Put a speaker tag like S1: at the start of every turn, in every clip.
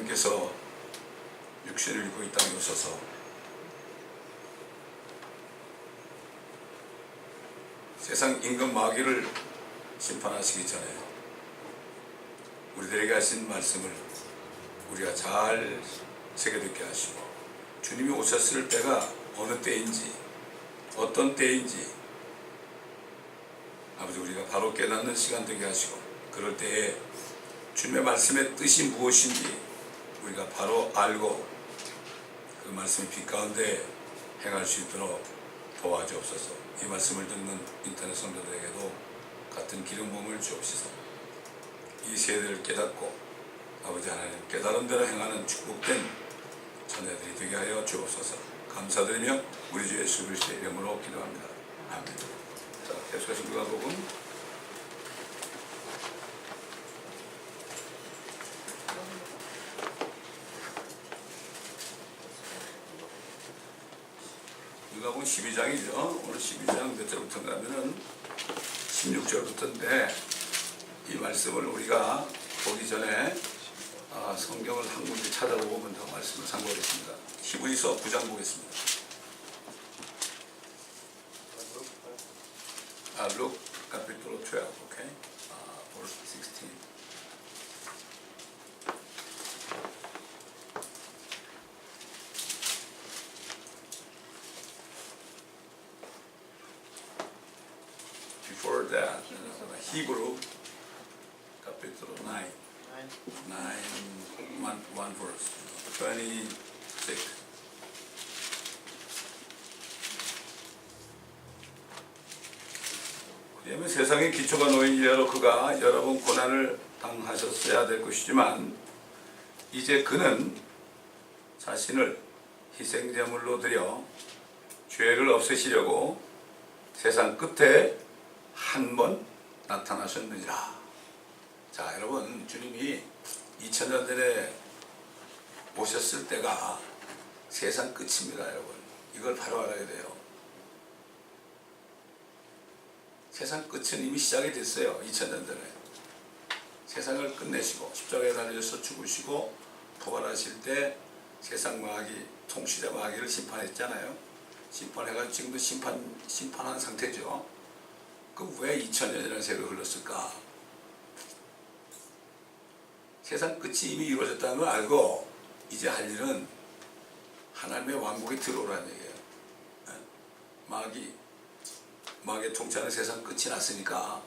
S1: 주님께서 육신을 입고 이 땅에 오셔서 세상 임금 마귀를 심판하시기 전에 우리들에게 하신 말씀을 우리가 잘 새겨듣게 하시고, 주님이 오셨을 때가 어느 때인지 어떤 때인지 아버지 우리가 바로 깨닫는 시간 되게 하시고, 그럴 때에 주님의 말씀의 뜻이 무엇인지 우리가 바로 알고 그 말씀의 빛 가운데 행할 수 있도록 도와주옵소서. 이 말씀을 듣는 인터넷 성도들에게도 같은 기름 부음을 주옵소서. 이 세대를 깨닫고 아버지 하나님 깨달은 대로 행하는 축복된 자녀들이 되게 하여 주옵소서. 감사드리며 우리 주 예수 그리스도의 이름으로 기도합니다. 아멘. 자, 계속해서 누가복음 12장이죠. 오늘 12장 몇 절부터인가 하면은 16절부터인데, 이 말씀을 우리가 보기 전에 성경을 한 군데 찾아보고 먼저 말씀을 참고하겠습니다. 히브리서 9장 보겠습니다. Luke capítulo 12, okay? Verse 16. Before that, Hebrew capítulo 9, 1 verse 26. 왜냐하면 세상의 기초가 놓인 이래로 그가 여러 번 고난을 당하셨어야 될 것이지만 이제 그는 자신을 희생제물로 드려 죄를 없애시려고 세상 끝에 한 번 나타나셨느니라. 자, 여러분, 주님이 2000년 전에 오셨을 때가 세상 끝입니다. 여러분, 이걸 바로 알아야 돼요. 세상 끝은 이미 시작이 됐어요. 2000년 전에 세상을 끝내시고 십자가에 달려서 죽으시고 부활하실 때 세상 마귀, 통치자 마귀를 심판했잖아요. 심판해가지고 지금도 심판한 상태죠. 그럼 왜 2000년이라는 세월이 흘렀을까? 세상 끝이 이미 이루어졌다는 걸 알고 이제 할 일은 하나님의 왕국에 들어오라는 얘기예요. 마귀의 통치하는 세상 끝이 났으니까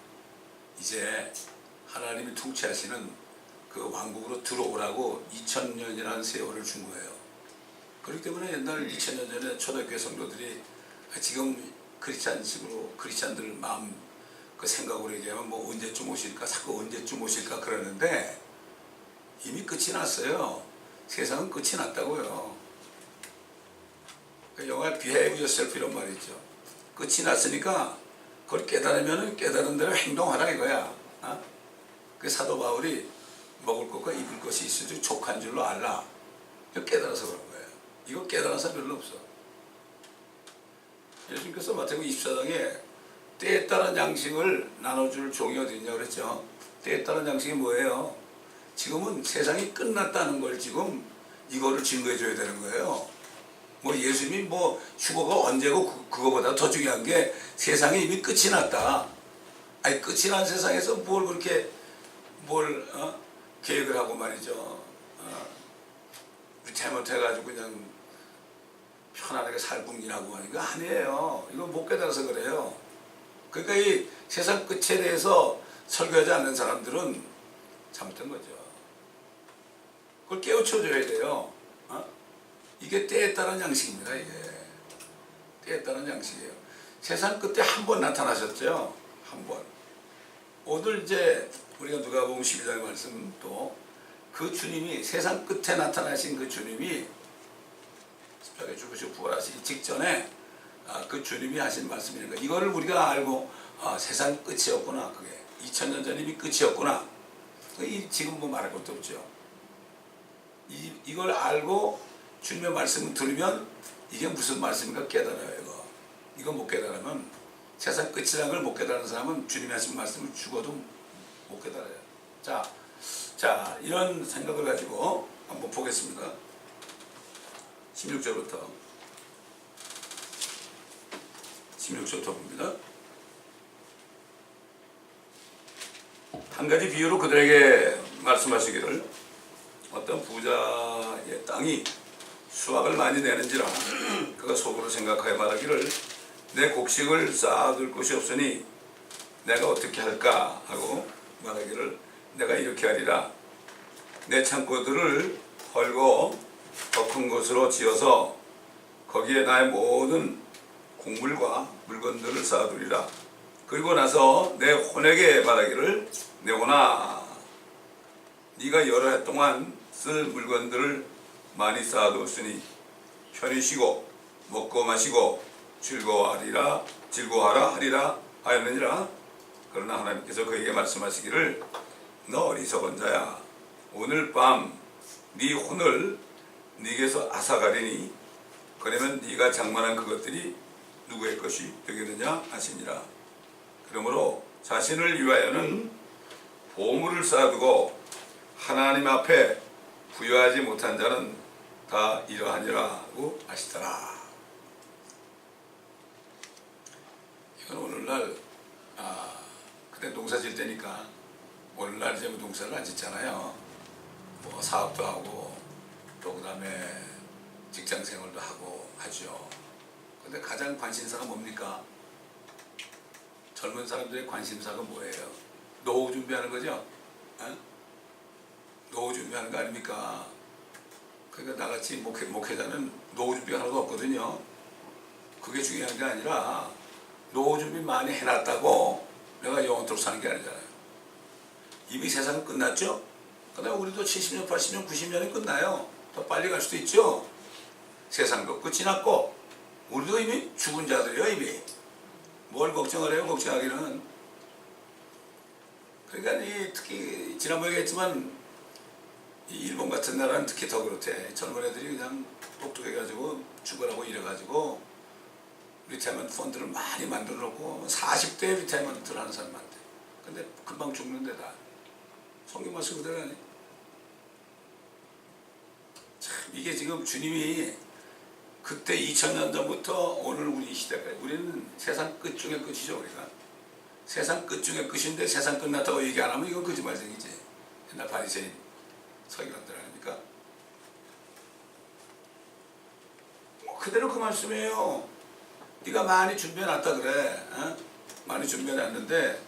S1: 이제 하나님이 통치하시는 그 왕국으로 들어오라고 2000년이라는 세월을 준 거예요. 그렇기 때문에 옛날 2000년 전에 초대교회 성도들이 지금 크리스찬들 마음 그 생각으로 얘기하면 뭐 언제쯤 오실까, 자꾸 언제쯤 오실까 그러는데 이미 끝이 났어요. 세상은 끝이 났다고요. 그 영화 Behave Yourself 이런 말이 있죠. 끝이 났으니까 그걸 깨달으면 깨달은 대로 행동하라 이거야. 그 사도 바울이 먹을 것과 입을 것이 있으니 족한 줄로 알라. 이거 깨달아서 그런 거예요. 이거 깨달아서 별로 없어. 예수님께서 마태복음 24장에 때에 따른 양식을 나눠줄 종이 어디 있냐 그랬죠. 때에 따른 양식이 뭐예요? 지금은 세상이 끝났다는 걸 지금 이거를 증거해 줘야 되는 거예요. 뭐 예수님이 뭐 휴거가 언제고 그거보다 더 중요한 게 세상이 이미 끝이 났다. 아니 끝이 난 세상에서 뭘 그렇게 계획을 하고 말이죠. 잘못해가지고 그냥 편안하게 살 궁리하고 하는 거 아니에요. 이거 못 깨달아서 그래요. 그러니까 이 세상 끝에 대해서 설교하지 않는 사람들은 잘못된 거죠. 그걸 깨우쳐줘야 돼요. 이게 때에 따른 양식입니다. 이게 때에 따른 양식이에요. 세상 끝에 한 번 나타나셨죠. 한 번. 오늘 이제 우리가 누가복음 12장의 말씀 또 그 주님이 세상 끝에 나타나신 그 주님이 십자가에 죽으시고 부활하시기 직전에 그 주님이 하신 말씀이니까 이거를 우리가 알고 세상 끝이었구나. 그게 2000년 전 이미 끝이었구나. 지금 뭐 말할 것도 없죠. 이걸 알고 주님의 말씀을 들으면 이게 무슨 말씀인가 깨달아요. 이거 못 깨달으면 세상 끝이라는 걸 못 깨달은 사람은 주님이 하신 말씀을 죽어도 못 깨달아요. 자, 이런 생각을 가지고 한번 보겠습니다. 16절부터 16절부터 봅니다. 한 가지 비유로 그들에게 말씀하시기를 어떤 부자의 땅이 수확을 많이 내는지라 그가 속으로 생각하여 말하기를 내 곡식을 쌓아둘 곳이 없으니 내가 어떻게 할까 하고 말하기를 내가 이렇게 하리라 내 창고들을 헐고 더 큰 곳으로 지어서 거기에 나의 모든 곡물과 물건들을 쌓아두리라. 그리고 나서 내 혼에게 말하기를 내 혼아 네가 여러 해 동안 쓸 물건들을 많이 쌓아두었으니 편히 쉬고 먹고 마시고 즐거워하라 하리라 하였느니라. 그러나 하나님께서 그에게 말씀하시기를 너 어리석은 자야 오늘 밤 네 혼을 네게서 앗아가리니 그러면 네가 장만한 그것들이 누구의 것이 되겠느냐 하시니라. 그러므로 자신을 위하여는 보물을 쌓아두고 하나님 앞에 부여하지 못한 자는 다 이러하니라고 하시더라. 이건 오늘날 그때 농사 질 때니까 오늘날 이제 농사를 안 짓잖아요. 뭐 사업도 하고 또 그 다음에 직장 생활도 하고 하죠. 근데 가장 관심사가 뭡니까? 젊은 사람들의 관심사가 뭐예요? 노후 준비하는 거죠? 에? 노후 준비하는 거 아닙니까? 그러니까 나같이 목회자는 노후 준비가 하나도 없거든요. 그게 중요한 게 아니라 노후 준비 많이 해놨다고 내가 영원토록 사는 게 아니잖아요. 이미 세상은 끝났죠? 그 다음에 우리도 70년, 80년, 90년이 끝나요. 더 빨리 갈 수도 있죠. 세상도 끝이 났고 우리도 이미 죽은 자들이에요. 이미 뭘 걱정을 해요? 걱정하기는. 그러니까 특히 지난번에 얘기했지만 이 일본 같은 나라는 특히 더 그렇대. 젊은 애들이 그냥 똑똑해가지고 죽으라고 이래가지고 리타이먼트 펀드를 많이 만들어 놓고 40대 리타이먼트를 하는 사람 많대. 근데 금방 죽는데 다. 성경 말씀 그대로 하네. 참 이게 지금 주님이 그때 2000년 전부터 오늘 우리 시대까지 우리는 세상 끝 중의 끝이죠. 우리가 세상 끝 중의 끝인데 세상 끝났다고 얘기 안 하면 이건 거짓말쟁이지. 옛날 바리새인 서기관들 아닙니까? 그대로 그 말씀이에요. 네가 많이 준비해놨다 그래. 어? 많이 준비해놨는데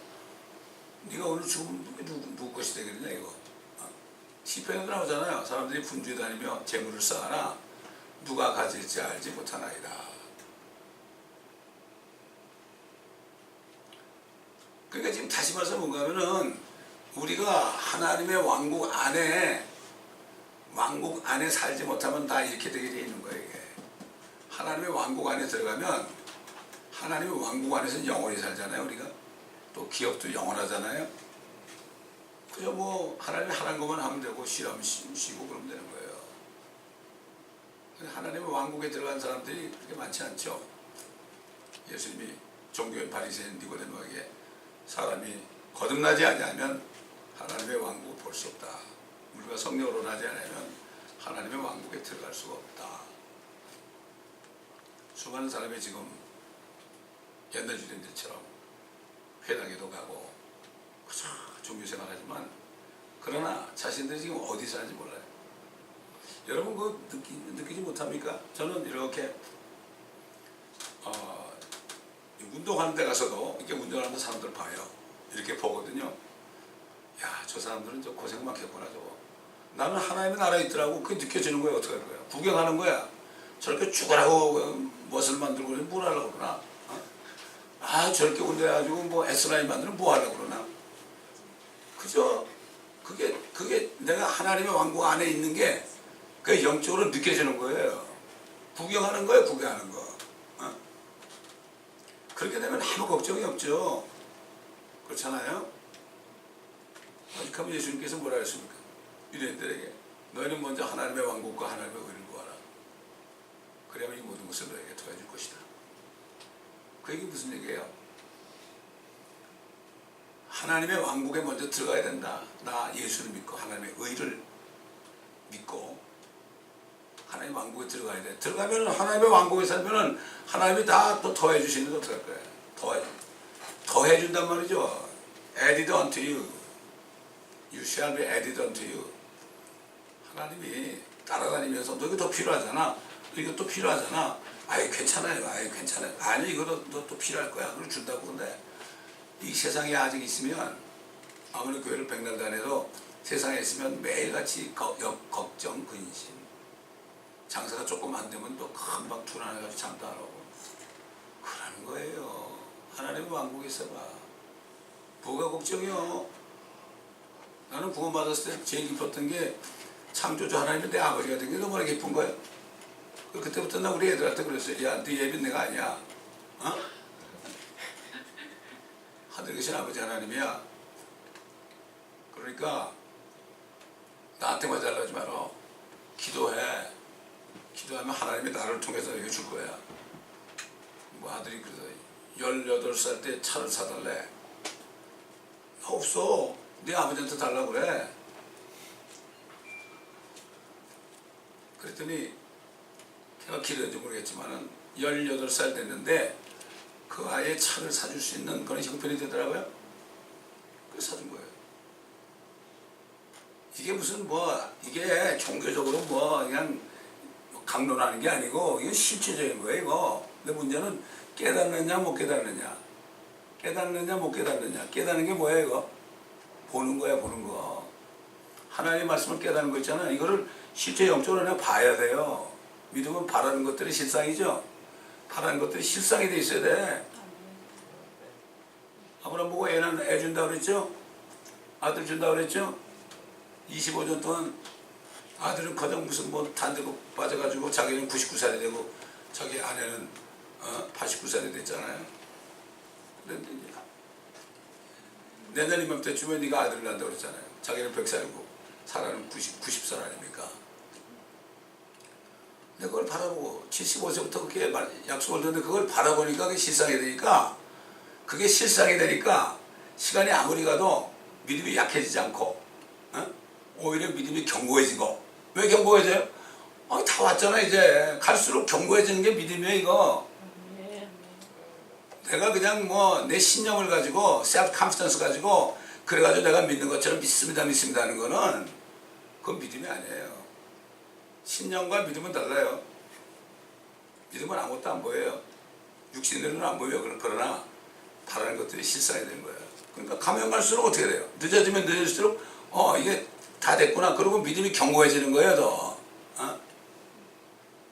S1: 네가 오늘 죽으면 누구 것이 되겠냐 이거. 어? 시편에도 나오잖아요. 사람들이 분주에 다니며 재물을 쌓아라. 누가 가질지 알지 못하나이다. 그러니까 지금 다시 말해서 뭔가 하면은 우리가 하나님의 왕국 안에 살지 못하면 다 이렇게 되게 돼 있는 거예요. 이게. 하나님의 왕국 안에 들어가면 하나님의 왕국 안에서 영원히 살잖아요. 우리가 또 기업도 영원하잖아요. 그저 뭐 하나님이 하라는 것만 하면 되고 쉬라면 쉬고 그러면 되는 거예요. 하나님의 왕국에 들어간 사람들이 그렇게 많지 않죠. 예수님이 종교의 바리새인 니고데모에게 사람이 거듭나지 아니하면 하나님의 왕국을 볼 수 없다. 우리가 성령으로 나지 않으면 하나님의 왕국에 들어갈 수가 없다. 수많은 사람이 지금 옛날 주인들처럼 회당에도 가고 그저 종교생활하지만 그러나 자신들이 지금 어디 사는지 몰라요. 여러분 그거 느끼지 못합니까? 저는 이렇게 운동하는 데 가서도 이렇게 운동하는 사람들 봐요. 이렇게 보거든요. 야, 저 사람들은 저 고생 많겠구나 저거. 나는 하나님의 나라에 있더라고. 그게 느껴지는 거야. 어떻게 할 거야? 구경하는 거야. 저렇게 죽으라고 멋을 만들고 뭘 하려고 그러나? 어? 아, 저렇게 운동해가지고 뭐 S라인 만들면 뭐 하려고 그러나? 그저 그게 내가 하나님의 왕국 안에 있는 게 그게 영적으로 느껴지는 거예요. 구경하는 거예요. 구경하는 거. 어? 그렇게 되면 아무 걱정이 없죠. 그렇잖아요? 오직 하면 예수님께서 뭐라 했습니까? 유대인들에게 너희는 먼저 하나님의 왕국과 하나님의 의를 구하라. 그러면 이 모든 것을 너에게 더해줄 것이다. 그 얘기 무슨 얘기예요? 하나님의 왕국에 먼저 들어가야 된다. 나 예수를 믿고 하나님의 의를 믿고 왕국에 들어가야 돼. 들어가면 하나님의 왕국에 살면은 하나님이 다 또 더해 주시는데 어떡할 거야? 더해 준단 말이죠. Added unto you. You shall be added unto you. 하나님이 따라다니면서 너 이거 더 필요하잖아. 너 이거 또 필요하잖아. 아이 괜찮아요. 아이 괜찮아요. 아니 이거 너 또 필요할 거야. 그걸 준다고. 근데 이 세상에 아직 있으면 아무리 교회를 백날 다녀도 세상에 있으면 매일같이 걱정, 근심. 장사가 조금 안 되면 또 금방 불안해가지고 잠도 안 오고. 그러는 거예요. 하나님의 왕국에 있어봐. 뭐가 걱정이요? 나는 구원받았을 때 제일 기뻤던 게 창조주 하나님이 내 아버지가 된 게 너무나 기쁜 거예요. 그때부터 나 우리 애들한테 그랬어요. 야, 네 예빈 내가 아니야. 어? 하늘에 계신 아버지 하나님이야. 그러니까 나한테만 잘라지 마라. 기도해. 기도하면 하나님이 나를 통해서 이거 줄 거야. 뭐 아들이 그러다 18살 때 차를 사달래. 없어. 네 아버지한테 달라고 그래. 그랬더니 걔가 길었는지 모르겠지만은 18살 됐는데 그 아이의 차를 사줄 수 있는 그런 형편이 되더라고요. 그래서 사준 거예요. 이게 무슨 이게 종교적으로 그냥 강론하는 게 아니고 이건 실체적인 거예요, 이거. 근데 문제는 깨닫느냐 못 깨닫느냐. 깨닫느냐 못 깨닫느냐. 깨닫는 게 뭐야, 이거? 보는 거야, 보는 거. 하나님의 말씀을 깨닫는 거 있잖아. 이거를 실제 영적으로 그냥 봐야 돼요. 믿음은 바라는 것들이 실상이죠. 바라는 것들이 실상이 돼 있어야 돼. 아브라함 보고 애 준다고 그랬죠? 아들 준다고 그랬죠? 25년 동안 아들은 가장 무슨 단대고 빠져가지고 자기는 99살이 되고 자기 아내는 89살이 됐잖아요. 근데 내년 이맘때쯤에 네가 아들을 낳는다고 그랬잖아요. 자기는 100살이고 사라는 90살 아닙니까? 근데 그걸 바라보고 75세부터 그렇게 약속을 줬는데 그걸 바라보니까 그게 실상이 되니까 시간이 아무리 가도 믿음이 약해지지 않고 오히려 믿음이 견고해지고. 왜 견고해져요? 다 왔잖아. 이제 갈수록 견고해지는 게 믿음이에요, 이거. 내가 그냥 내 신념을 가지고 셀프 컨피던스 가지고 그래가지고 내가 믿는 것처럼 믿습니다 하는 거는 그건 믿음이 아니에요. 신념과 믿음은 달라요. 믿음은 아무것도 안 보여요. 육신으로는 안 보여요. 그러나 바라는 것들이 실상이 되는 거예요. 그러니까 가면 갈수록 어떻게 돼요? 늦어지면 늦어질수록 이게 다 됐구나. 그러고 믿음이 견고해지는 거예요, 더.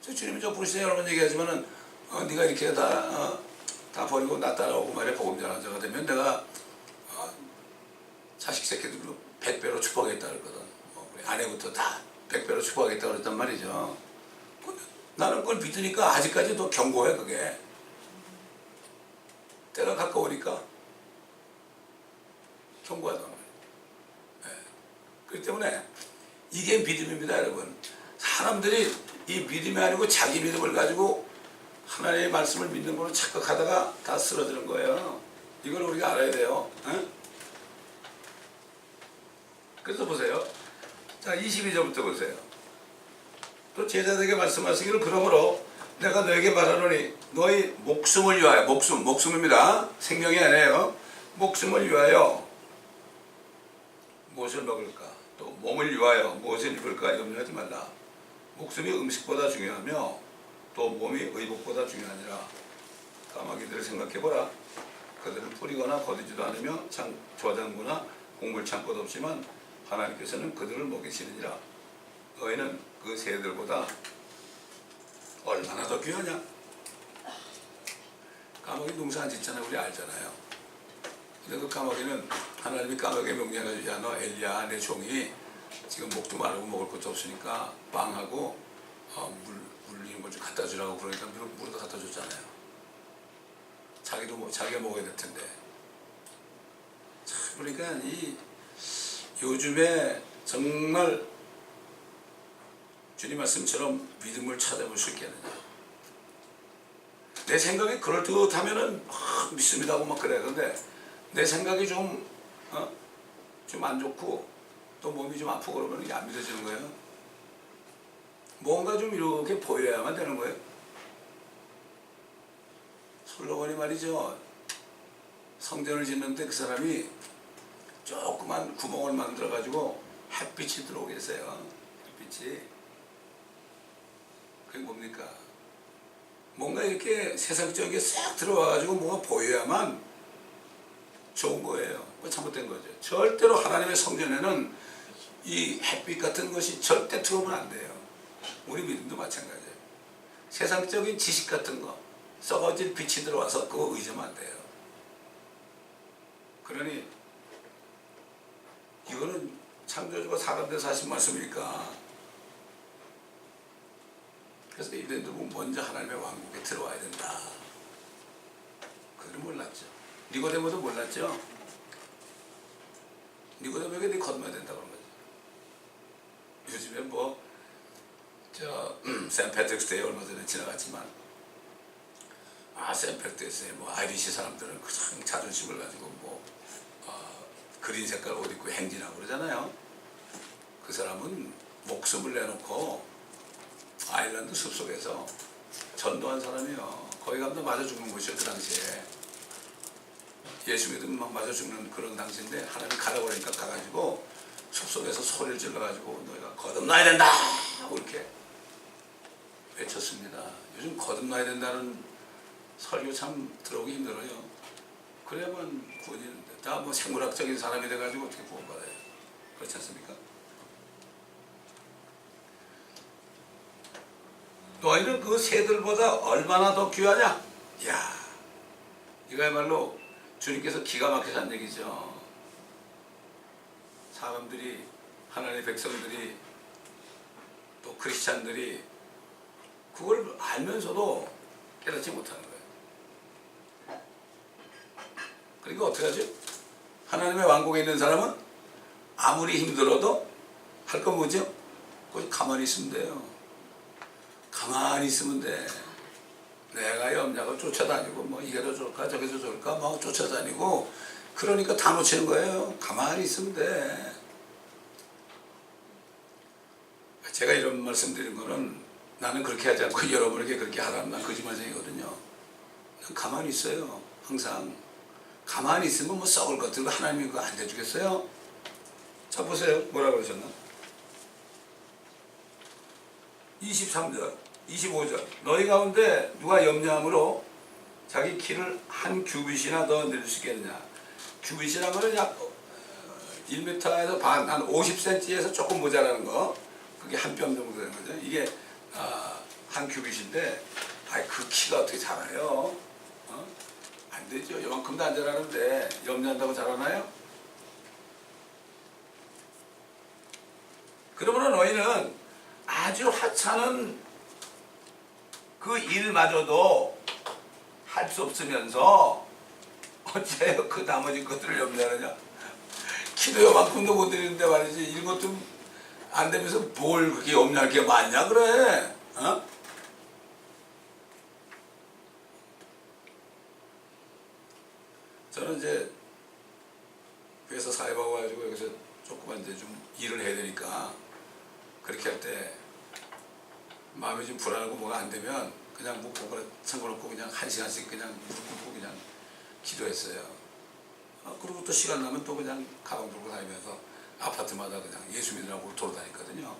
S1: 주님이 저 부르시냐 여러 번 얘기하지만은 네가 이렇게 다 버리고 나 따라오고 말이야. 복음 전한 자가 되면 내가 자식 새끼들로 100배로 축복하겠다 그랬거든. 우리 아내부터 다 100배로 축복하겠다 그랬단 말이죠. 나는 그걸 믿으니까 아직까지 더 견고해, 그게. 때가 가까우니까 견고하단 말이에요. 그렇기 때문에 이게 믿음입니다, 여러분. 사람들이 이 믿음이 아니고 자기 믿음을 가지고 하나님의 말씀을 믿는 걸로 착각하다가 다 쓰러지는 거예요. 이걸 우리가 알아야 돼요. 그래서 보세요. 자, 22절부터 보세요. 또 제자들에게 말씀하시기를 그러므로 내가 너에게 말하노니 너희 목숨을 위하여, 목숨입니다. 생명이 아니에요. 목숨을 위하여 무엇을 먹을까? 또 몸을 위하여 무엇을 입을까? 염려하지 말라. 목숨이 음식보다 중요하며 또 몸이 의복보다 중요하니라. 까마귀들을 생각해보라. 그들은 뿌리거나 거두지도 않으며 저장고나 곡물 창고도 없지만 하나님께서는 그들을 먹이시느니라. 너희는 그 새들보다 얼마나 더 귀하냐? 까마귀 농사 안 짓잖아요. 우리 알잖아요. 근데 그 까마귀는 하나님이 까마귀에 명령해가지고 야, 너 엘리야 내 종이 지금 목도 마르고 먹을 것도 없으니까 빵하고 물 이런 걸 좀 갖다 주라고 그러니까 물도 갖다 줬잖아요. 자기가 먹어야 될 텐데. 참, 그러니까 요즘에 정말 주님 말씀처럼 믿음을 찾아볼 수 있겠느냐. 내 생각이 그럴듯하면은 믿습니다 하고 막 그래. 근데 내 생각이 좀 안 좋고 또 몸이 좀 아프고 그러면 이게 안 믿어지는 거예요. 뭔가 좀 이렇게 보여야만 되는 거예요. 솔로몬이 말이죠. 성전을 짓는데 그 사람이 조그만 구멍을 만들어 가지고 햇빛이 들어오게 했어요. 햇빛이. 그게 뭡니까? 뭔가 이렇게 세상적인 게 싹 들어와 가지고 뭐가 보여야만 좋은 거예요. 그거 잘못된 거죠. 절대로 하나님의 성전에는 이 햇빛 같은 것이 절대 들어오면 안 돼요. 우리 믿음도 마찬가지예요. 세상적인 지식 같은 거, 썩어질 빛이 들어와서 그거 의지하면 안 돼요. 그러니 이거는 창조주가 사람들에서 하신 말씀이니까. 그래서 이들도 먼저 하나님의 왕국에 들어와야 된다. 그걸 몰랐죠. 니고데모도 몰랐죠. 니고데모에게 네 거듭나야 된다 그런 거죠. 요즘에 샌 패트릭스데이 얼마 전에 지나갔지만, 샌 패트릭스데이 아이리시 사람들은 그냥 자존심을 가지고 그린 색깔 옷 입고 행진하고 그러잖아요. 그 사람은 목숨을 내놓고 아일랜드 숲속에서 전도한 사람이요. 거기 가면 맞아 죽는 곳이요. 그 당시에 예수 믿으면 막 맞아 죽는 그런 당시인데, 하나님이 가라고 그러니까 가가지고 숲속에서 소리를 질러가지고 너희가 거듭나야 된다 하고 이렇게 외쳤습니다. 요즘 거듭나야 된다는 설교 참 들어오기 힘들어요. 그래야만 구원이 있는데, 다 생물학적인 사람이 돼가지고 어떻게 구원받아요? 그렇지 않습니까? 너희는 그 새들보다 얼마나 더 귀하냐? 이야, 이거야말로 주님께서 기가 막혀서 한 얘기죠. 사람들이, 하나님의 백성들이, 또 크리스찬들이 그걸 알면서도 깨닫지 못하는 거예요. 그러니까 어떻게 하죠? 하나님의 왕국에 있는 사람은 아무리 힘들어도 할 건 뭐죠? 거기 가만히 있으면 돼요. 가만히 있으면 돼. 내가 염려가 쫓아다니고 이게도 좋을까 저게도 좋을까 쫓아다니고, 그러니까 다 놓치는 거예요. 가만히 있으면 돼. 제가 이런 말씀 드린 거는 나는 그렇게 하지 않고 여러분에게 그렇게 하라면 난 거짓말쟁이거든요. 난 가만히 있어요. 항상. 가만히 있으면 썩을 것 같은 거 하나님이 그거 안 해주겠어요? 자, 보세요. 뭐라고 그러셨나? 23절, 25절. 너희 가운데 누가 염려함으로 자기 키를 한 규빗이나 더 늘릴 수 있겠느냐? 규빗이라는 거는 약 1m에서 반, 한 50cm에서 조금 모자라는 거. 그게 한 뼘 정도 되는 거죠. 이게 한 규빗인데, 그 키가 어떻게 자라요? 안 되죠. 이만큼도 안 자라는데 염려한다고 자라나요? 그러므로 너희는 아주 하찮은 그 일마저도 할 수 없으면서 어째요 그 나머지 것들을 염려하느냐? 키도 요만큼도 못 드리는데 말이지, 이것도 안 되면서 뭘 그렇게 염려할 게 많냐 그래? 저는 이제 회사 사회하고 가지고 여기서 조금만 이제 좀 일을 해야 되니까, 그렇게 할 때 마음이 좀 불안하고 뭐가 안 되면 그냥 뭐그거나 상관없고 그냥 1시간씩 그냥 무릎 꿇고 그냥 기도했어요. 그리고 또 시간 나면 또 그냥 가방 들고 다니면서 아파트마다 그냥 예수 믿으라고 돌아다녔거든요.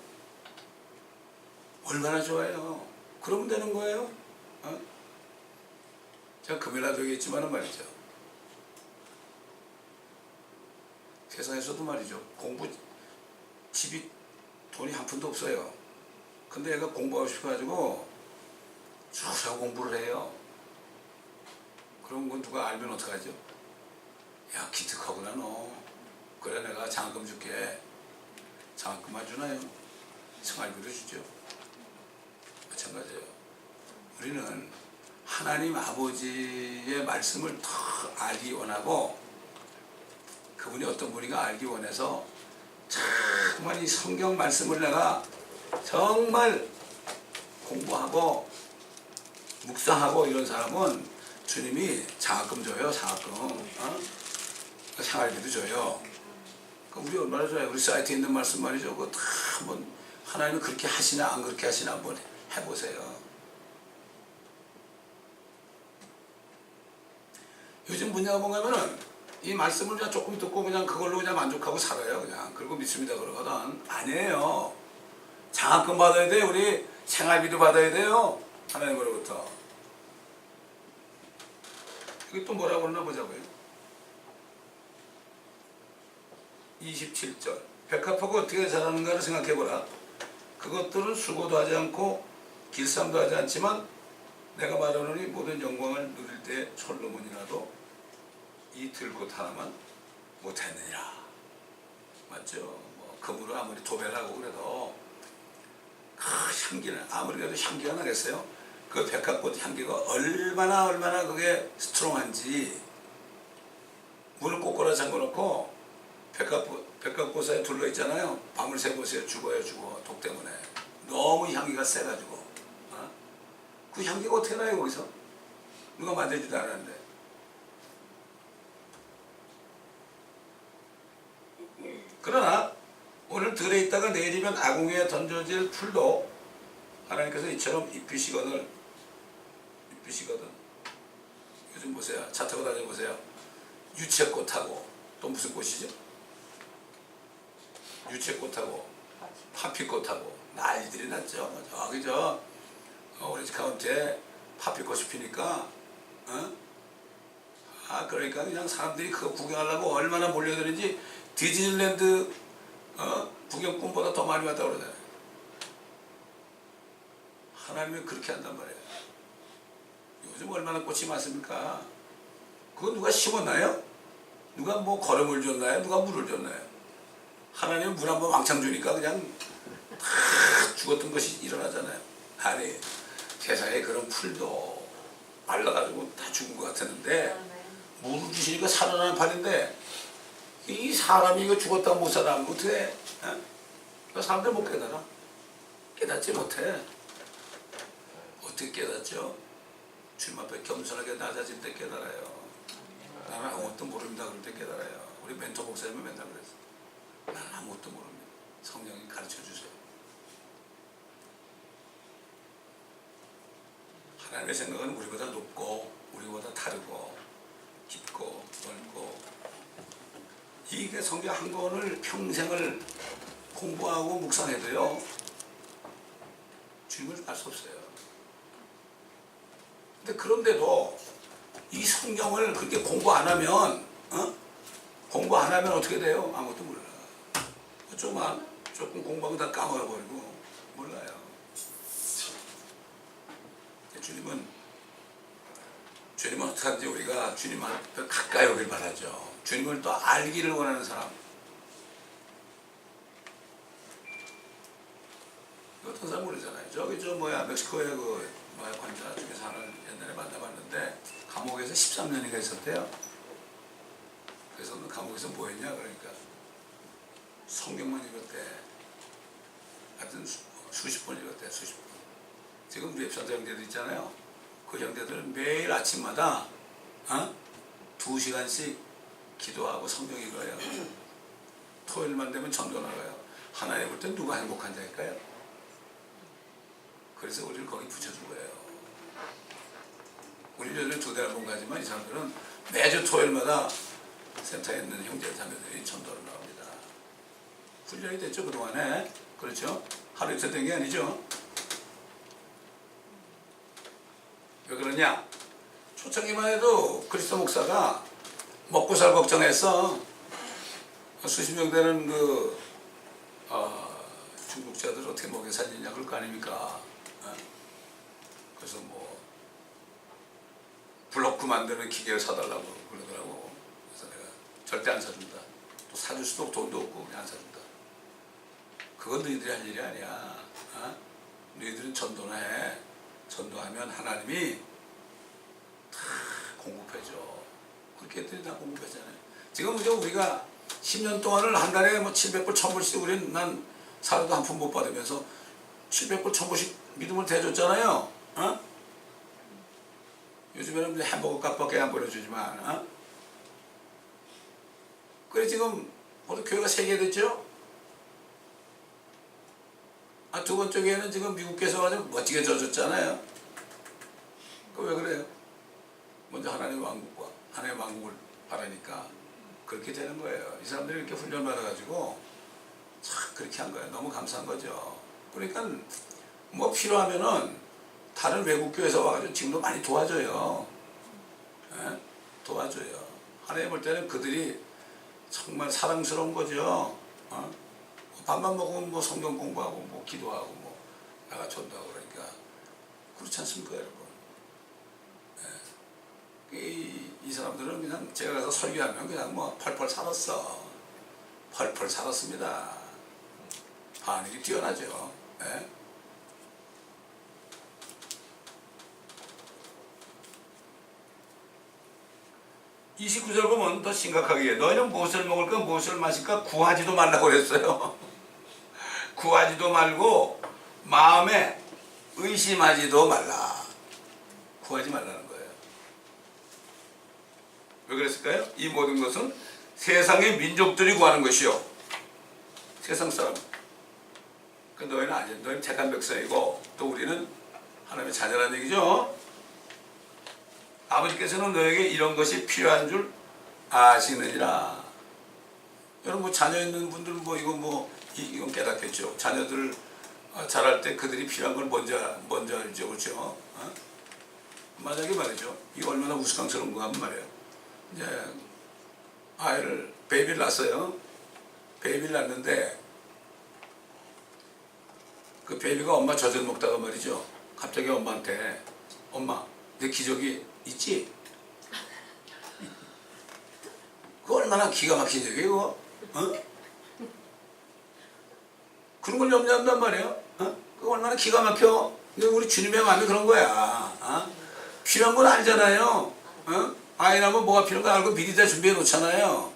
S1: 얼마나 좋아요. 그러면 되는 거예요. 제가 금요일날도 얘기했지만은 말이죠. 세상에서도 말이죠. 집이 돈이 한 푼도 없어요. 근데 얘가 공부하고 싶어가지고 주로 공부를 해요. 그런 건 누가 알면 어떡하죠? 야, 기특하구나 너. 그래, 내가 장학금 줄게. 장학금만 주나요? 생활비도 주죠. 마찬가지예요. 우리는 하나님 아버지의 말씀을 더 알기 원하고, 그분이 어떤 분인가 알기 원해서 정말 이 성경 말씀을 내가 정말 공부하고 묵상하고 이런 사람은 주님이 장학금 줘요. 장학금. 생활비도 줘요. 우리 얼마나 좋아요. 우리 사이트에 있는 말씀 말이죠. 그거 다 한번 하나님은 그렇게 하시나 안 그렇게 하시나 한번 해보세요. 요즘 문제가 뭔가면은 이 말씀을 그냥 조금 듣고 그냥 그걸로 그냥 만족하고 살아요. 그냥 그리고 믿습니다 그러거든. 아니에요. 장학금 받아야 돼요. 우리 생활비도 받아야 돼요. 하나님으로부터. 이게 또 뭐라고 그러나 보자고요. 27절. 백합하고 어떻게 자라는가를 생각해보라. 그것들은 수고도 하지 않고 길쌈도 하지 않지만 내가 말하노니 모든 영광을 누릴 때 솔로몬이라도 이 들꽃 하나만 못했느니라. 맞죠? 뭐 금으로 아무리 도배를 하고 그래도 향기는 아무리 그래도 향기가 나겠어요? 그 백합꽃 향기가 얼마나 그게 스트롱한지 문을 꼬꼬라 잠궈놓고 백합꽃에 둘러있잖아요. 밤을 새보세요. 죽어요. 독 때문에. 너무 향기가 세가지고. 어? 그 향기가 어떻게 나요 거기서? 누가 만들지도 않았는데. 그러나 오늘 들에 있다가 내일이면 아궁이에 던져질 풀도 하나님께서 이처럼 입히시거든. 요즘 보세요. 차 타고 다녀보세요. 유채꽃하고 또 무슨 꽃이죠? 유채꽃하고 파피꽃하고 난리들이 났죠. 저기 오렌지 카운티에 파피꽃이 피니까 그러니까 그냥 사람들이 그거 구경하려고 얼마나 몰려드는지 디즈니랜드 구경꾼보다 더 많이 왔다고 그러잖아요. 하나님이 그렇게 한단 말이에요. 요즘 얼마나 꽃이 많습니까? 그거 누가 심었나요? 누가 뭐 걸음을 줬나요? 누가 물을 줬나요? 하나님은 물 한번 왕창 주니까 그냥 다 죽었던 것이 일어나잖아요. 아니 세상에 그런 풀도 말라가지고 다 죽은 것 같았는데 물을 주시니까 살아나는 판인데 이 사람이 이거 죽었다고 못 살아나면 어떻게 해? 사람들 못 깨달아. 깨닫지 못해. 어떻게 깨닫죠? 주님 앞에 겸손하게 낮아질 때 깨달아요. 나는 아무것도 모릅니다 그럴 때 깨달아요. 우리 멘토 목사님은 맨날 그랬어. 나는 아무것도 모릅니다. 성령이 가르쳐 주세요. 하나님의 생각은 우리보다 높고 우리보다 다르고 깊고 넓고 이게 성경 한 권을 평생을 공부하고 묵상해도요 주님을 알 수 없어요. 근데 그런데도 이 성경을 그렇게 공부 안 하면 어떻게 돼요? 아무것도 몰라. 조금 공부하고 다 까먹어버리고 몰라요. 주님은 어떻게 하는지 우리가 주님 앞에 가까이 오길 바라죠. 주님을 또 알기를 원하는 사람. 어떤 사람 모르잖아요. 멕시코에 관자 중에서 하나를 옛날에 만나봤는데 감옥에서 13년이가 있었대요. 그래서 감옥에서 뭐 했냐 그러니까 성경만 읽었대. 하여튼 수십 번 읽었대. 수십 번. 지금 우리 앱산자 형제들 있잖아요. 그 형제들은 매일 아침마다 2시간씩 기도하고 성경 읽어요. 토요일만 되면 전도 나가요. 하나님 볼 때 누가 행복한 자일까요? 그래서 우리를 거기 붙여준 거예요. 우리 요즘에 2달에 한 번 가지만 이 사람들은 매주 토요일마다 센터에 있는 형제 자매들이 전도를 나옵니다. 훈련이 됐죠 그동안에. 그렇죠? 하루 이틀 된 게 아니죠. 왜 그러냐? 초창기만 해도 그리스도 목사가 먹고 살 걱정했어. 수십 명 되는 중국자들 어떻게 먹여 살리냐 그럴 거 아닙니까? 그래서 블로크 만드는 기계를 사달라고 그러더라고. 그래서 내가 절대 안 사준다. 또 사줄 수도 없고 돈도 없고 그냥 안 사준다. 그건 너희들이 할 일이 아니야. 너희들은 전도나 해. 전도하면 하나님이 다 공급해줘. 그렇게 했더니 다 공급했잖아요. 지금 우리가 10년 동안을 한 달에 700불, 1000불씩 우리는 난 사료도 한 푼 못 받으면서 700불, 1000불씩 믿음을 대줬잖아요. 요즘에는 햄버거 값밖에 안 보내주지만 그래 지금 우리 교회가 3개 됐죠? 두 번째 교회는 지금 미국에서 아주 멋지게 져줬잖아요. 그 왜 그래요? 먼저 하나님의 왕국과 하나님의 왕국을 바라니까 그렇게 되는 거예요. 이 사람들이 이렇게 훈련 받아가지고 참 그렇게 한 거예요. 너무 감사한 거죠. 그러니까 뭐 필요하면은 다른 외국 교회에서 와가지고 지금도 많이 도와줘요. 예? 도와줘요. 하나님 볼 때는 그들이 정말 사랑스러운 거죠. 밥만 먹으면 뭐 성경 공부하고 뭐 기도하고 뭐 나가 전도하고 그러니까 그렇지 않습니까, 여러분? 예. 이 사람들은 그냥 제가 가서 설교하면 그냥 뭐 펄펄 살았어. 펄펄 살았습니다. 반응이 뛰어나죠. 예? (29절) 보면 더 심각하게 너희는 무엇을 먹을까 무엇을 마실까 구하지도 말라고 그랬어요. 구하지도 말고 마음에 의심하지도 말라. 구하지 말라는 거예요. 왜 그랬을까요? 이 모든 것은 세상의 민족들이 구하는 것이요. 세상 사람. 그러니까 너희는 아니야. 너희는 택한 백성이고 또 우리는 하나님의 자녀라는 얘기죠. 아버지께서는 너에게 이런 것이 필요한 줄 아시느니라. 여러분 뭐 자녀 있는 분들은 뭐 이건 깨닫겠죠. 자녀들 자랄 때 그들이 필요한 걸 먼저 알죠, 그렇죠? 만약에 말이죠. 이거 얼마나 우스꽝스러운 거 하면 말이에요. 이제 아이를 베이비를 낳았어요. 베이비를 낳는데 그 베이비가 엄마 젖을 먹다가 말이죠. 갑자기 엄마한테 엄마 내 기저귀 있지? 그거 얼마나 기가 막힌 적이에요, 그거? 그런 걸 염려한단 말이에요. 그거 얼마나 기가 막혀. 우리 주님의 마음이 그런 거야. 필요한 건 알잖아요. 아이 나면 뭐가 필요한 거 알고 미리 다 준비해 놓잖아요.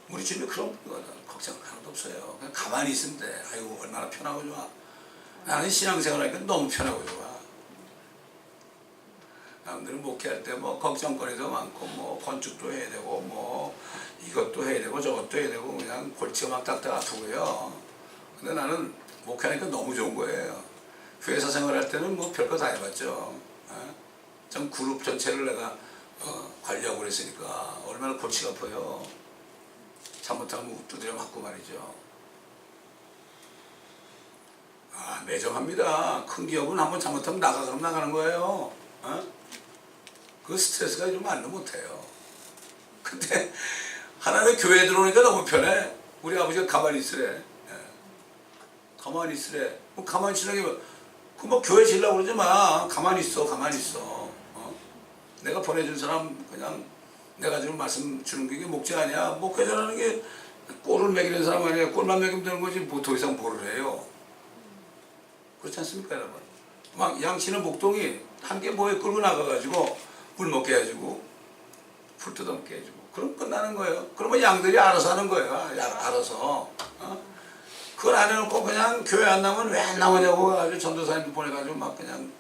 S1: 우리 주님이 그런 거 걱정 하나도 없어요. 그냥 가만히 있으면 돼. 아이고 얼마나 편하고 좋아. 나는 신앙생활 하니까 너무 편하고 좋아. 남들은 목회할 때 뭐 걱정거리도 많고 뭐 건축도 해야 되고 뭐 이것도 해야 되고 저것도 해야 되고 그냥 골치가 막 딱딱 아프고요. 근데 나는 목회하니까 너무 좋은 거예요. 회사 생활할 때는 뭐 별거 다 해봤죠. 전 그룹 전체를 내가 관리하고 그랬으니까 얼마나 골치가 아파요. 잘못하면 두드려 맞고 말이죠. 매정합니다. 큰 기업은 한번 잘못하면 그럼 나가는 거예요. 그 스트레스가 좀 말로 못해요. 근데 하나님의 교회에 들어오니까 너무 편해. 우리 아버지가 가만히 있으래. 가만히 있으래. 뭐 가만히 있으라고 뭐 교회 지려고 그러지 마. 가만히 있어. 가만히 있어. 내가 보내준 사람 그냥 내가 지금 말씀 주는 게 목적 아니야. 목회자라는 게 꼴을 먹이는 사람 아니야. 꼴만 먹이면 되는 거지 뭐 더 이상 뭐를 해요. 그렇지 않습니까, 여러분? 막 양치는 목동이 한 개 뭐에 끌고 나가가지고 물 먹게 해주고 풀 뜯어먹게 해주고 그럼 끝나는 거예요. 그러면 양들이 알아서 하는 거예요. 알아서. 그걸 안 해놓고 그냥 교회 안 나오면 왜 안 나오냐고 아주 전도사님도 보내가지고 막 그냥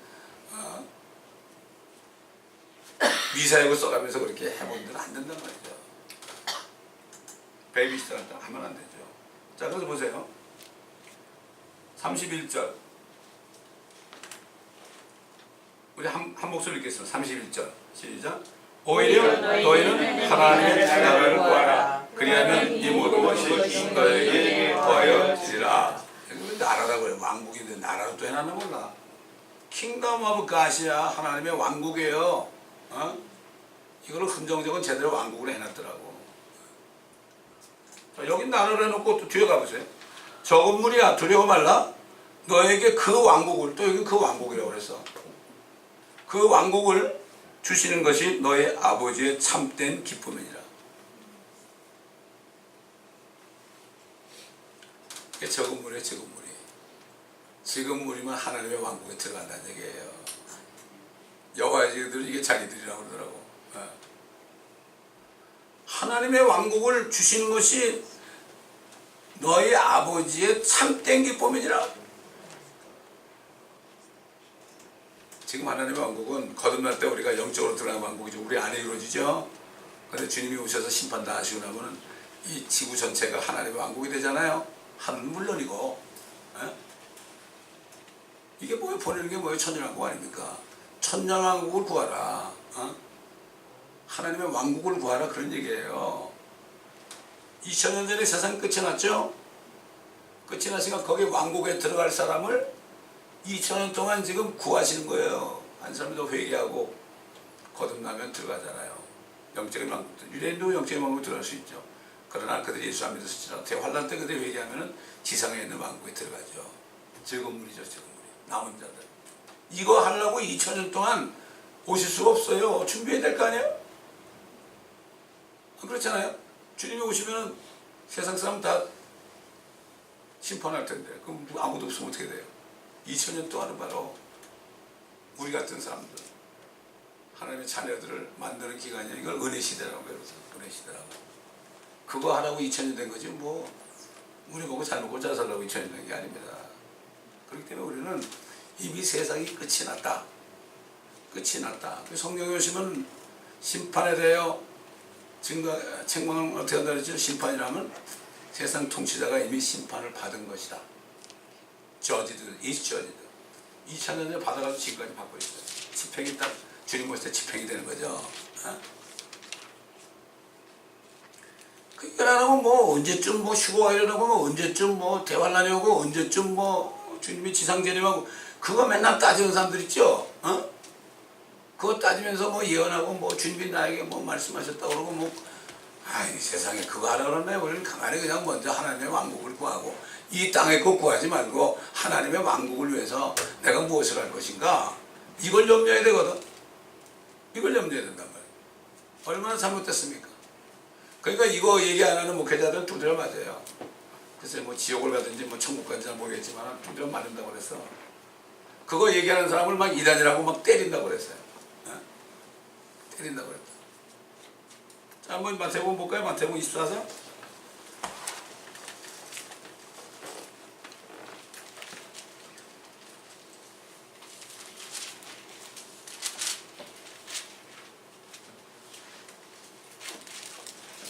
S1: 미사역을 써가면서 그렇게 해본 데는 안 된단 말이죠. 베이비시터한테 하면 안 되죠. 자, 그래서 보세요. 31절. 우리 한 목소리 읽겠습니다. 31절 시작. 오히려 너희는 하나님의 나라를 구하라. 그리하면 이 모든 것이 너희에게 더하여지리라. 여기 나라라고 해요. 왕국인데 나라로 또 해놨나 몰라. 킹덤 오브 갓이야. 하나님의 왕국이에요. 이거를 흔정적은 제대로 왕국으로 해놨더라고. 자, 여기 나라를 해놓고 또 뒤에 가보세요. 적은 무리야 두려워 말라. 너에게 그 왕국을 또 여기 그 왕국이라고 그랬어. 그 왕국을 주시는 것이 너의 아버지의 참된 기쁨이니라. 이게 적은 무리에 적은 무리. 적은 무리면 하나님의 왕국에 들어간다는 얘기예요. 여호와의 자녀들은 이게 자기들이라고 그러더라고. 하나님의 왕국을 주시는 것이 너희 아버지의 참된 기쁨이니라. 지금 하나님의 왕국은 거듭날 때 우리가 영적으로 들어가는 왕국이죠. 우리 안에 이루어지죠. 그런데 주님이 오셔서 심판 다 하시고 나면 이 지구 전체가 하나님의 왕국이 되잖아요. 하늘은 물론이고. 이게 뭐예요? 보내는 게 뭐예요? 천년왕국 아닙니까? 천년왕국을 구하라. 하나님의 왕국을 구하라, 그런 얘기예요. 2000년 전에 세상 끝이 났죠? 끝이 났으니까 거기 왕국에 들어갈 사람을 2000년 동안 지금 구하시는 거예요. 한 사람이 더 회개하고 거듭나면 들어가잖아요. 영적인 왕국, 유대인도 영적인 왕국에 들어갈 수 있죠. 그러나 그들이 예수 안 믿었을지라 대환란 때 그들이 회개하면 지상에 있는 왕국에 들어가죠. 즐거운물이죠, 즐거운물이. 남은 자들. 이거 하려고 2000년 동안 오실 수가 없어요. 준비해야 될 거 아니에요? 그렇잖아요. 주님이 오시면 세상 사람 다 심판할 텐데 그럼 아무도 없으면 어떻게 돼요? 2000년 동안은 바로 우리 같은 사람들, 하나님의 자녀들을 만드는 기간이에요. 이걸 은혜시대라고 그러죠. 은혜시대라고. 그거 하라고 2000년 된 거지 뭐 우리 보고 잘 먹고 잘 살라고 2000년 된 게 아닙니다. 그렇기 때문에 우리는 이미 세상이 끝이 났다. 끝이 났다. 성경에 오시면 심판에 대하여 책망을 어떻게 한다 그랬죠? 심판이라면 세상 통치자가 이미 심판을 받은 것이다. judged, is judged. 2000년 전에 받아가지고 지금까지 받고 있어요. 집행이 딱 주님 오실 때 집행이 되는 거죠. 그러니까 뭐 언제쯤 뭐 휴거가 일어나고 뭐 언제쯤 뭐 대환란이 오고 언제쯤 뭐 주님이 지상재림하고 그거 맨날 따지는 사람들 있죠. 그거 따지면서 뭐 예언하고 뭐 주님이 나에게 뭐 말씀하셨다고 그러고 뭐 아이 세상에 그거 하라 그러네. 우리는 가만히 그냥 먼저 하나님의 왕국을 구하고 이 땅에 거 구하지 말고 하나님의 왕국을 위해서 내가 무엇을 할 것인가 이걸 염려해야 되거든. 이걸 염려해야 된단 말이에요. 얼마나 잘못됐습니까? 그러니까 이거 얘기 안 하는 목회자들은 두드려 맞아요. 글쎄 뭐 지옥을 가든지 뭐 천국 가든지 모르겠지만 두드려 맞는다고 그랬어. 그거 얘기하는 사람을 막 이단이라고 막 때린다고 그랬어요. 때린다고 그랬다. 자, 한번 마태복음 볼까요? 마태복음 24장.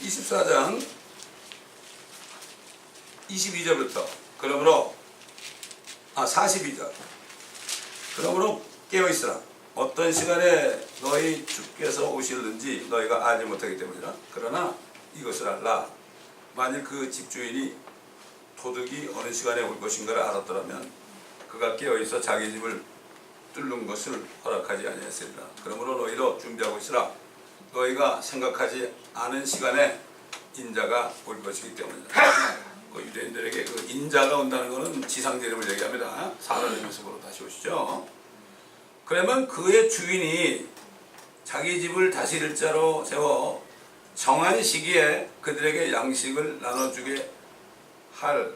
S1: (24장) 22절부터 그러므로 42절 그러므로 깨어있으라. 어떤 시간에 너희 주께서 오실는지 너희가 알지 못하기 때문이라. 그러나 이것을 알라. 만일 그 집주인이 도둑이 어느 시간에 올 것인가를 알았더라면 그가 깨어있어 자기 집을 뚫는 것을 허락하지 아니하였으리라. 그러므로 너희도 준비하고 있으라. 너희가 생각하지 않은 시간에 인자가 올 것이기 때문이다. 그 유대인들에게 그 인자가 온다는 것은 지상재림을 얘기합니다. 사람의 모습으로 다시 오시죠. 그러면 그의 주인이 자기 집을 다스릴 자로 세워 정한 시기에 그들에게 양식을 나눠주게 할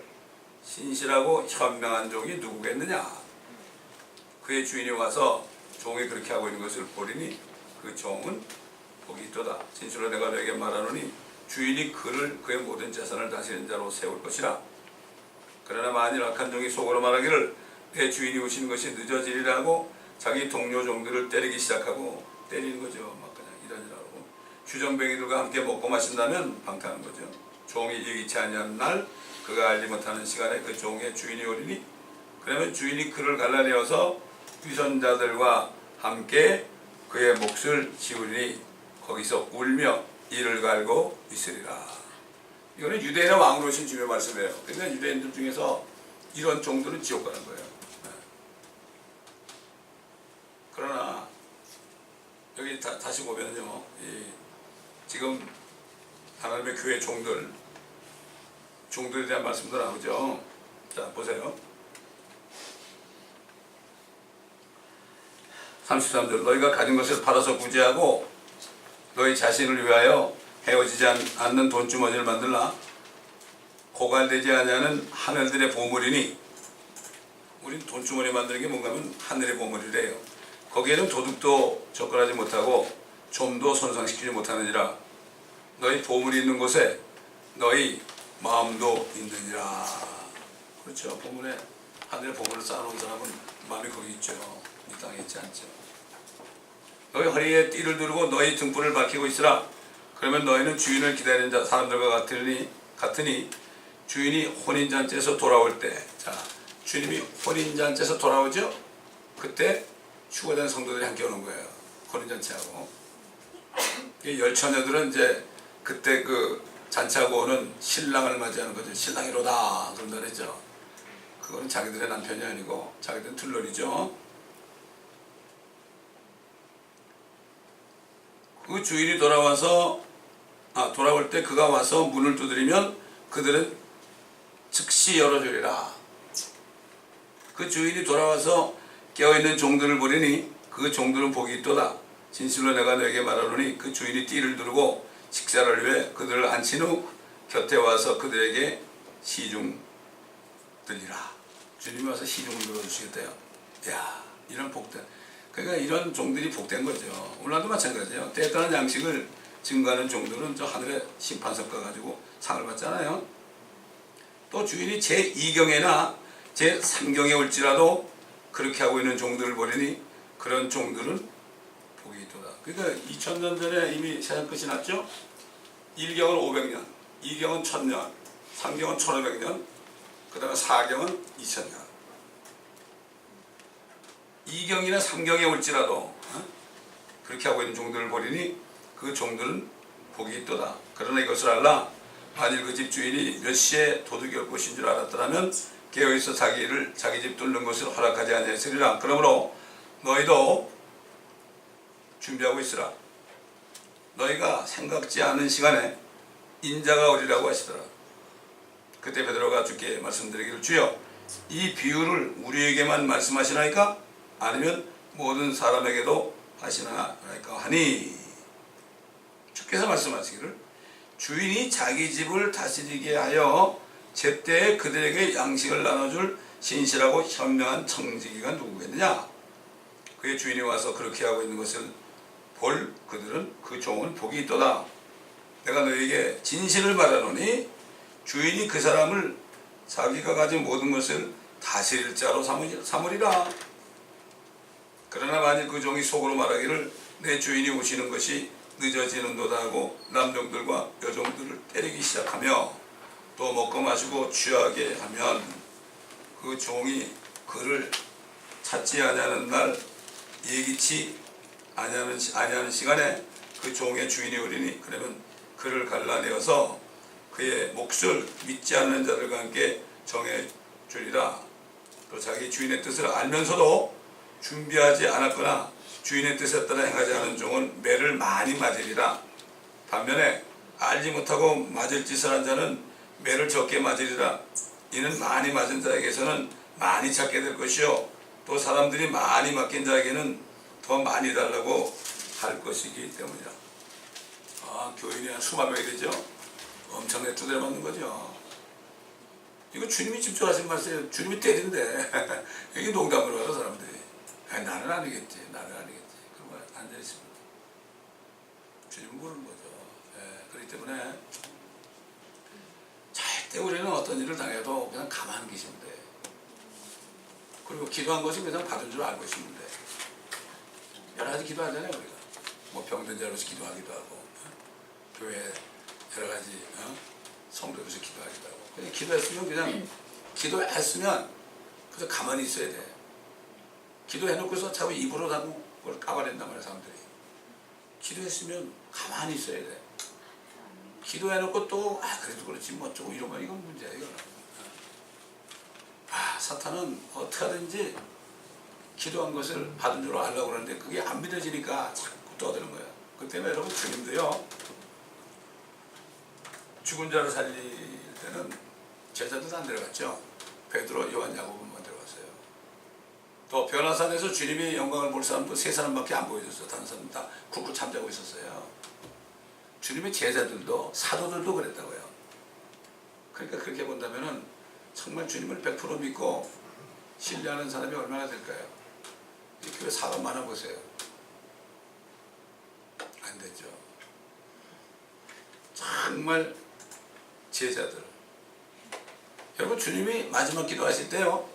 S1: 신실하고 현명한 종이 누구겠느냐. 그의 주인이 와서 종이 그렇게 하고 있는 것을 보리니 그 종은 복이 있도다. 진실로 내가 너에게 말하노니 주인이 그를 그의 모든 재산을 다스리는 자로 세울 것이라. 그러나 만일 악한 종이 속으로 말하기를 내 주인이 오시는 것이 늦어지리라 하고 자기 동료 종들을 때리기 시작하고 때리는 거죠. 막 그냥 이러지라고 주정뱅이들과 함께 먹고 마신다면 방탕한 거죠. 종이 예기치 아니한 날 그가 알지 못하는 시간에 그 종의 주인이 오리니 그러면 주인이 그를 갈라내어서 위선자들과 함께 그의 몫을 지우리니 거기서 울며 이를 갈고 있으리라. 이거는 유대인의 왕으로 오신 주님의 말씀이에요. 그러니까 유대인들 중에서 이런 종들은 지옥 가는 거예요. 그러나 여기 다시 보면요, 지금 하나님의 교회 종들에 대한 말씀도 나오죠. 자 보세요. 33절 너희가 가진 것을 팔아서 구제하고 너희 자신을 위하여 헤어지지 않는 돈주머니를 만들라. 고갈되지 아니하는 하늘들의 보물이니 우린 돈주머니 만드는 게 뭔가 하면 하늘의 보물이래요. 거기에는 도둑도 접근하지 못하고 좀도 손상시키지 못하느니라. 너희 보물이 있는 곳에 너희 마음도 있느니라. 그렇죠. 보물에 하늘의 보물을 쌓아놓은 사람은 마음이 거기 있죠. 이 땅에 있지 않죠. 너희 허리에 띠를 두르고 너희 등불을 밝히고 있으라. 그러면 너희는 주인을 기다리는 사람들과 같으니 주인이 혼인잔치에서 돌아올 때, 자 주님이 혼인잔치에서 돌아오죠. 그때 휴거된 성도들이 함께 오는 거예요. 고린 잔치하고. 열 처녀들은 이제 그때 그 잔치하고 오는 신랑을 맞이하는 거죠. 신랑이로다 그런다 그랬죠. 그거는 자기들의 남편이 아니고 자기들은 둘러리죠. 그 주인이 돌아올 때 그가 와서 문을 두드리면 그들은 즉시 열어주리라. 그 주인이 돌아와서 깨어있는 종들을 보리니 그 종들은 복이 있도다. 진실로 내가 너에게 말하노니 그 주인이 띠를 두르고 식사를 위해 그들을 앉힌 후 곁에 와서 그들에게 시중 들리라. 주님이 와서 시중을 들어주시겠대요. 이야, 이런 복된, 그러니까 이런 종들이 복된 거죠. 오늘도 마찬가지예요. 때에 따른 양식을 증거하는 종들은 저 하늘의 심판석 가가지고 상을 받잖아요. 또 주인이 제2경에나 제3경에 올지라도 그렇게 하고 있는 종들을 보리니 그런 종들은 복이 있도다. 그러니까 2000년 전에 이미 세상 끝이 났죠. 1경은 500년, 2경은 1000년, 3경은 1500년, 그 다음에 4경은 2000년. 2경이나 3경에 올지라도 그렇게 하고 있는 종들을 보리니 그 종들은 복이 있도다. 그러나 이것을 알라. 만일 그 집 주인이 몇 시에 도둑이 올 것인 줄 알았더라면 깨어있어 자기 집 뚫는 것을 허락하지 아니하였으리라. 그러므로 너희도 준비하고 있으라. 너희가 생각지 않은 시간에 인자가 오리라고 하시더라. 그때 베드로가 주께 말씀드리기를 주여 이 비유를 우리에게만 말씀하시나이까 아니면 모든 사람에게도 하시나이까 하니 주께서 말씀하시기를 주인이 자기 집을 다스리게 하여 제때에 그들에게 양식을 나눠줄 신실하고 현명한 청지기가 누구겠느냐. 그의 주인이 와서 그렇게 하고 있는 것을 볼 그들은 그 종은 복이 있도다. 내가 너에게 진실을 말하노니 주인이 그 사람을 자기가 가진 모든 것을 다스릴 자로 삼으리라. 그러나 만일 그 종이 속으로 말하기를 내 주인이 오시는 것이 늦어지는도다 하고 남종들과 여종들을 때리기 시작하며 또 먹고 마시고 취하게 하면 그 종이 그를 찾지 아니하는 날 예기치 아니하는 시간에 그 종의 주인이 오리니 그러면 그를 갈라내어서 그의 몫을 믿지 않는 자들과 함께 정해 주리라. 또 자기 주인의 뜻을 알면서도 준비하지 않았거나 주인의 뜻에 따라 행하지 않은 종은 매를 많이 맞으리라. 반면에 알지 못하고 맞을 짓을 한 자는 매를 적게 맞으리라. 이는 많이 맞은 자에게서는 많이 찾게 될 것이요 또 사람들이 많이 맡긴 자에게는 더 많이 달라고 할 것이기 때문이라. 교인이 한 수만 명이 되죠. 엄청나게 두드려 맞는 거죠. 이거 주님이 직접 하신 말씀이에요. 주님이 때린대. 이게 농담으로 하는 사람들이. 나는 아니겠지. 그러고 앉아있습니다. 주님은 모르는 거죠. 그렇기 때문에 절대 우리는 어떤 일을 당해도 그냥 가만히 계시면 돼. 그리고 기도한 것이 그냥 받은 줄 알고 있으면 돼. 여러 가지 기도하잖아요, 우리가. 뭐 병든 자로서 기도하기도 하고, 교회 여러 가지 성도로서 기도하기도 하고. 그냥 기도했으면 그냥 기도했으면 그래서 가만히 있어야 돼. 기도해놓고서 자꾸 입으로 자꾸 그걸 까발린단 말이야, 사람들이. 기도했으면 가만히 있어야 돼. 기도해놓고 또 그래도 그렇지 뭐 어쩌고 이러면 이건 문제야, 이거는. 사탄은 어떻게 하든지 기도한 것을 받은 줄 알려고 그러는데 그게 안 믿어지니까 자꾸 떠드는 거야. 그 때문에 여러분 주님도요, 죽은 자를 살릴 때는 제자들도 안 데려갔죠. 베드로, 요한, 야고보만 데려갔어요. 또 변화산에서 주님이 영광을 볼 사람도 세 사람밖에 안 보여줬어요. 다른 사람 다 굽고 잠자고 있었어요. 주님의 제자들도 사도들도 그랬다고요. 그러니까 그렇게 본다면은 정말 주님을 100% 믿고 신뢰하는 사람이 얼마나 될까요? 이 교회 사람 많아보세요. 안 되죠. 정말 제자들. 여러분 주님이 마지막 기도하실 때요,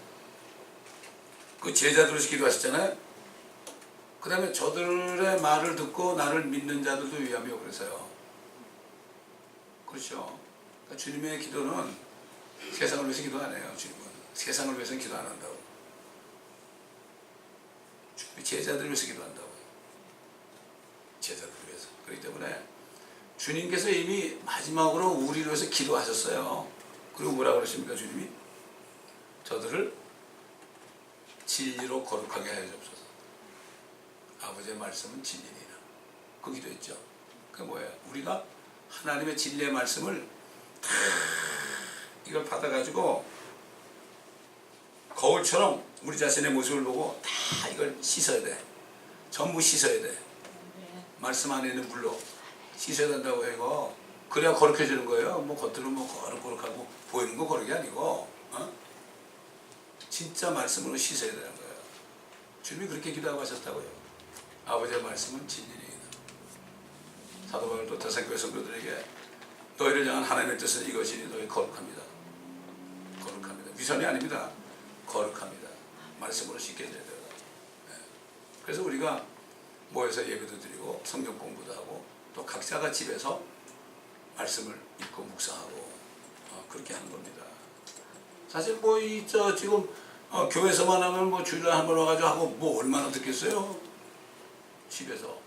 S1: 그 제자들로서 기도하셨잖아요. 그 다음에 저들의 말을 듣고 나를 믿는 자들도 위하며 그래서요. 그렇죠. 그러니까 주님의 기도는 세상을 위해서 기도 안 해요. 주님은 세상을 위해서는 기도 안 한다고. 제자들을 위해서 기도한다고요. 제자들을 위해서. 그렇기 때문에 주님께서 이미 마지막으로 우리를 위해서 기도하셨어요. 그리고 뭐라고 그러십니까 주님이? 저들을 진리로 거룩하게 하여 주옵소서. 아버지의 말씀은 진리니라. 그 기도했죠. 그게 뭐예요? 우리가 하나님의 진리의 말씀을 다 이걸 받아가지고 거울처럼 우리 자신의 모습을 보고 다 이걸 씻어야 돼. 전부 씻어야 돼. 말씀 안에 있는 물로 씻어야 된다고 해요. 이거. 그래야 거룩해지는 거예요. 뭐 겉으로 뭐 거룩하고 보이는 거 거룩이 아니고, 진짜 말씀으로 씻어야 되는 거예요. 주님이 그렇게 기도하고 하셨다고요. 아버지의 말씀은 진리니이다. 사도 바울도 데살로니가 성도들에게 너희를 향한 하나님의 뜻은 이것이니 너희 거룩합니다. 거룩합니다. 위선이 아닙니다. 거룩합니다. 말씀으로 씻겨져야 돼요. 그래서 우리가 모여서 예배도 드리고 성경 공부도 하고 또 각자가 집에서 말씀을 읽고 묵상하고 그렇게 하는 겁니다. 사실 뭐 지금 교회에서만 하면 뭐 주일날 한 번 와가지고 하고 뭐 얼마나 듣겠어요? 집에서.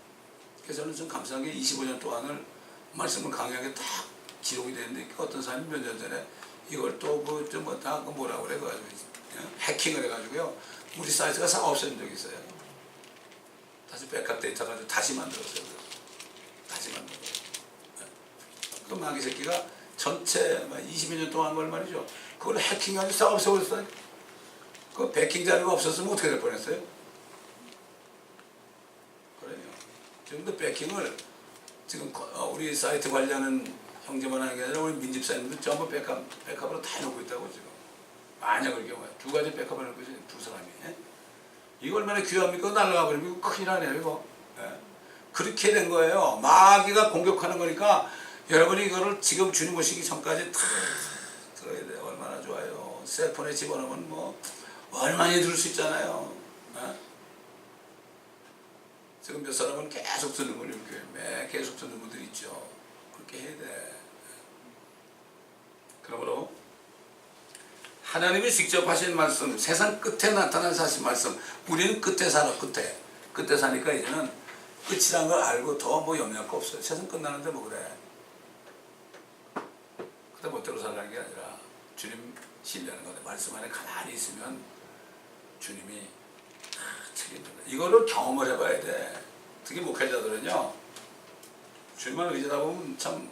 S1: 그래서 저는 좀 감사한 게 25년 동안을 말씀을 강하게 딱 기록이 되는데 어떤 사람이 몇 년 전에 이걸 또 다 뭐라 그래 가지고 해킹을 해가지고요 우리 사이트가 싹 없어진 적이 있어요. 다시 백업 데이터 가지고 다시 만들었어요. 다시 만들었어요. 그 마귀 새끼가 전체 20년 동안 한 걸 말이죠. 그걸 해킹해가지고 싹 없애버렸어요. 그 백킹 자료가 없었으면 어떻게 될 뻔했어요? 그래요. 지금도 백킹을 지금 우리 사이트 관리하는 형제만 하는 게 아니라 우리 민집사님들 전부 백업으로 다 해놓고 있다고 지금. 만약 그럴 경우에 두 가지 백업을 해놓고 있어요. 두 사람이. 이거 얼마나 귀합니까? 날아가 버리면 이거 큰일 나네요 이거. 그렇게 된 거예요. 마귀가 공격하는 거니까 여러분이 이거를 지금 주님 오시기 전까지 다 들어야 돼요. 얼마나 좋아요. 셀폰에 집어넣으면 뭐 얼마나 들을 수 있잖아요. 지금 몇 사람은 계속 듣는 걸 이렇게 계속 듣는 분들이 있죠. 그렇게 해야 돼. 그러므로 하나님이 직접 하신 말씀, 세상 끝에 나타난 사신 말씀, 우리는 끝에 살아. 끝에 사니까 이제는 끝이란 걸 알고 더 뭐 염려할 거 없어요. 세상 끝나는데 뭐 그래. 그때 멋대로 살라는 게 아니라 주님 신뢰하는 건데 말씀 안에 가만히 있으면 주님이 책임진다. 이거를 경험을 해봐야 돼. 특히 목회자들은요. 주님만 의지하다 보면 참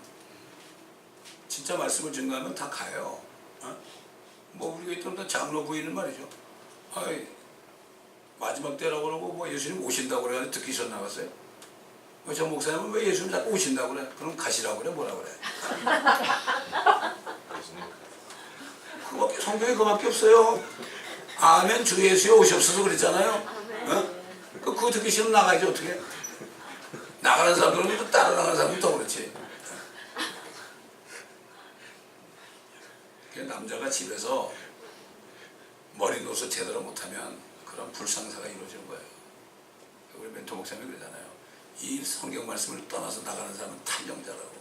S1: 진짜 말씀을 증거하면 다 가요. 뭐 우리가 있던 장로 부인은 말이죠. 마지막 때라고 그러고 뭐 예수님 오신다고 그래가지고 듣기 전 나갔어요. 저 목사님은 왜 예수님 자꾸 오신다고 그래? 그럼 가시라고 그래? 뭐라 그래? 그거밖에 성경에 그거밖에 없어요. 아멘 주 예수에 오셨어서 그랬잖아요. 그거 듣기 싫으면 나가야지 어떻게? 나가는 사람들은 또 따라 나가는 사람은 더 그렇지. 남자가 집에서 머리 놓아서 제대로 못하면 그런 불상사가 이루어지는 거예요. 우리 멘토 목사님이 그러잖아요. 이 성경 말씀을 떠나서 나가는 사람은 탈령자라고.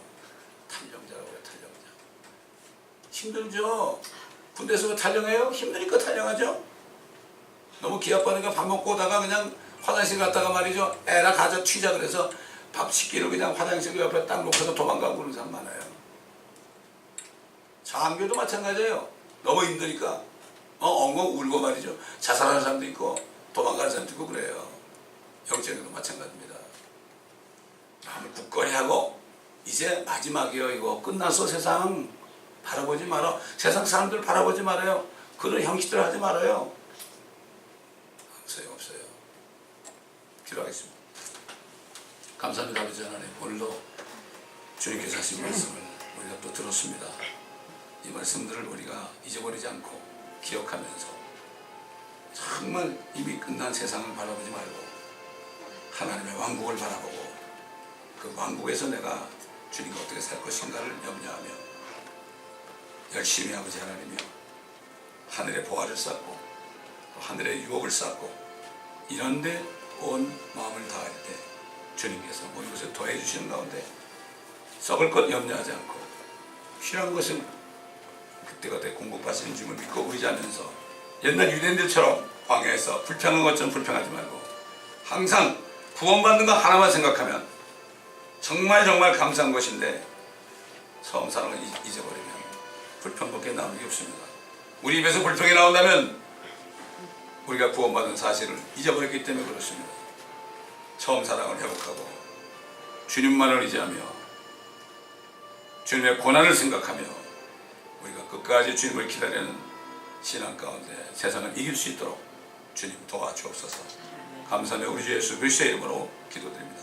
S1: 탈령자라고 해요. 탈령자. 힘들죠. 군대에서 탈령해요? 힘드니까 탈령하죠. 너무 기합하니까 밥 먹고 오다가 그냥 화장실 갔다가 말이죠. 에라 가져 튀자 그래서 밥 식기를 그냥 화장실 옆에 딱 놓고서 도망가고 그러는 사람 많아요. 장교도 마찬가지예요. 너무 힘드니까 엉엉 울고 말이죠. 자살하는 사람도 있고 도망가는 사람도 있고 그래요. 영적에도 마찬가지입니다. 마음을 굳건히 하고 이제 마지막이요. 이거 끝나서 세상 바라보지 말아. 세상 사람들 바라보지 말아요. 그런 형식들 하지 말아요. 소용없어요. 기도하겠습니다. 감사합니다. 아버지 하나님, 오늘도 주님께서 하신 말씀을 우리가 또 들었습니다. 이 말씀들을 우리가 잊어버리지 않고 기억하면서 정말 이미 끝난 세상을 바라보지 말고 하나님의 왕국을 바라보고 그 왕국에서 내가 주님과 어떻게 살 것인가를 염려하며 열심히 아버지 하나님이여 하늘의 보화를 쌓고 하늘의 유업을 쌓고 이런데 온 마음을 다할 때 주님께서 모든 것을 더해 주시는 가운데 썩을 것 염려하지 않고 필요한 것은 그때가 돼 공급하시는 주님을 믿고 의지하면서 옛날 유대인들처럼 광야에서 불평한 것처럼 불평하지 말고 항상 구원받는 거 하나만 생각하면 정말 감사한 것인데 처음 사랑을 잊어버리면 불평밖에 나오는 게 없습니다. 우리 입에서 불평이 나온다면 우리가 구원받은 사실을 잊어버렸기 때문에 그렇습니다. 처음 사랑을 회복하고 주님만을 의지하며 주님의 고난을 생각하며 우리가 끝까지 주님을 기다리는 신앙 가운데 세상을 이길 수 있도록 주님 도와주옵소서. 감사하며 우리 주 예수 그리스도의 이름으로 기도드립니다.